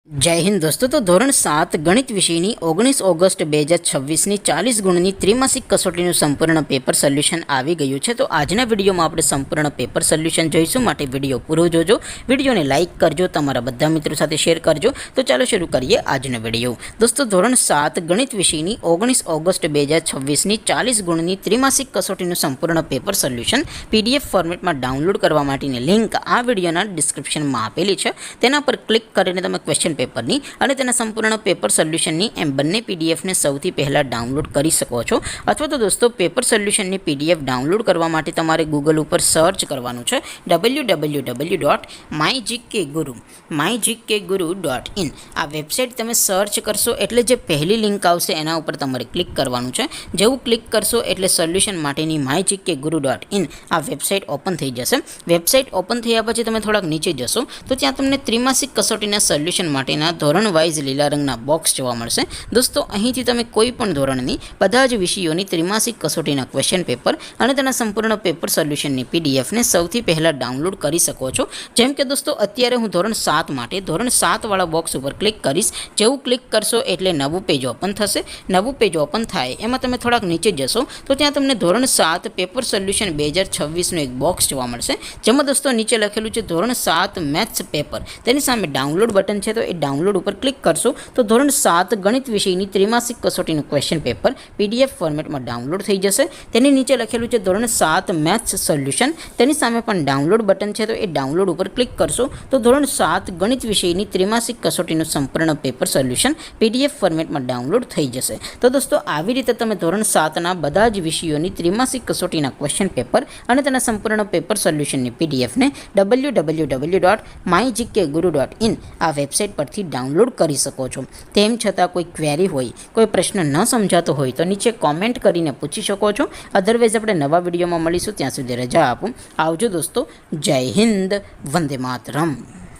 जय हिंद दोस्तों। तो ધોરણ 7 ગણિત વિષયની 19 ઓગસ્ટ 2026ની 40 ગુણની ત્રિમાસિક કસોટીનું સંપૂર્ણ પેપર સોલ્યુશન આવી ગયું છે। તો આજના વિડીયોમાં આપણે સંપૂર્ણ પેપર સોલ્યુશન જોઈશું, માટે વિડીયો પૂરો જોજો, વિડીયોને લાઇક કરજો, તમારા બધા મિત્રો સાથે શેર કરજો। તો ચાલો શરૂ કરીએ આજનો વિડીયો। દોસ્તો ધોરણ 7 ગણિત વિષયની 19 ઓગસ્ટ 2026ની 40 ગુણની ત્રિમાસિક કસોટીનું સંપૂર્ણ પેપર સોલ્યુશન PDF ફોર્મેટમાં ડાઉનલોડ કરવા માટેની લિંક આ વિડીયોના ડિસ્ક્રિપ્શનમાં આપેલી છે। તેના પર ક્લિક કરીને તમે ક્વેશ્ચન પેપરની અને તેના સંપૂર્ણ પેપર સોલ્યુશનની એમ બંને પીડીએફને સૌથી પહેલાં ડાઉનલોડ કરી શકો છો। અથવા તો દોસ્તો પેપર સોલ્યુશનની પીડીએફ ડાઉનલોડ કરવા માટે તમારે ગૂગલ ઉપર સર્ચ કરવાનું છે www.mygkguru.in। આ વેબસાઇટ તમે સર્ચ કરશો એટલે જે પહેલી લિંક આવશે એના ઉપર તમારે ક્લિક કરવાનું છે। જેવું ક્લિક કરશો એટલે સોલ્યુશન માટેની mygkguru.in આ વેબસાઇટ ઓપન થઈ જશે। વેબસાઇટ ઓપન થયા પછી તમે થોડાક નીચે જશો તો ત્યાં તમને ત્રિમાસિક કસોટીના સોલ્યુશન માટેના ધોરણ વાઇઝ લીલા રંગના બોક્સ જોવા મળશે। દોસ્તો અહીંથી તમે કોઈ પણ ધોરણની બધા જ વિષયોની ત્રિમાસિક કસોટીના ક્વેશ્ચન પેપર અને તેના સંપૂર્ણ પેપર સોલ્યુશનની પીડીએફને સૌથી પહેલાં ડાઉનલોડ કરી શકો છો। જેમ કે દોસ્તો અત્યારે હું ધોરણ 7 માટે ધોરણ 7 વાળા બોક્સ ઉપર ક્લિક કરીશ। જેવું ક્લિક કરશો એટલે નવું પેજ ઓપન થશે। નવું પેજ ઓપન થાય એમાં તમે થોડાક નીચે જશો તો ત્યાં તમને ધોરણ 7 પેપર સોલ્યુશન 2026નું એક બોક્સ જોવા મળશે, જેમાં દોસ્તો નીચે લખેલું છે ધોરણ 7 મેથ્સ પેપર। તેની સામે ડાઉનલોડ બટન છે, તો એ ડાઉનલોડ ઉપર ક્લિક કરશો તો ધોરણ 7 ગણિત વિષયની ત્રિમાસિક કસોટીનું ક્વેશ્ચન પેપર PDF ફોર્મેટમાં ડાઉનલોડ થઈ જશે। તેની નીચે લખેલું છે ધોરણ 7 મેથ્સ સોલ્યુશન, તેની સામે પણ ડાઉનલોડ બટન છે, તો એ ડાઉનલોડ ઉપર ક્લિક કરશો તો ધોરણ 7 ગણિત વિષયની ત્રિમાસિક કસોટીનું સંપૂર્ણ પેપર સોલ્યુશન PDF ફોર્મેટમાં ડાઉનલોડ થઈ જશે। તો દોસ્તો આવી રીતે તમે ધોરણ 7ના બધા જ વિષયોની ત્રિમાસિક કસોટીના ક્વેશ્ચન પેપર અને તેના સંપૂર્ણ પેપર સોલ્યુશનની પીડીએફને www.mygkguru.in આ વેબસાઇટ પરથી ડાઉનલોડ કરી શકો છો। તેમ છતાં કોઈ ક્વેરી હોય, કોઈ પ્રશ્ન ન સમજાતો હોય તો નીચે કોમેન્ટ કરીને પૂછી શકો છો। અધરવાઇઝ આપણે નવા વિડીયોમાં મળીશું, ત્યાં સુધી રજા આપો। આવજો દોસ્તો, જય હિન્દ, વંદે માતરમ।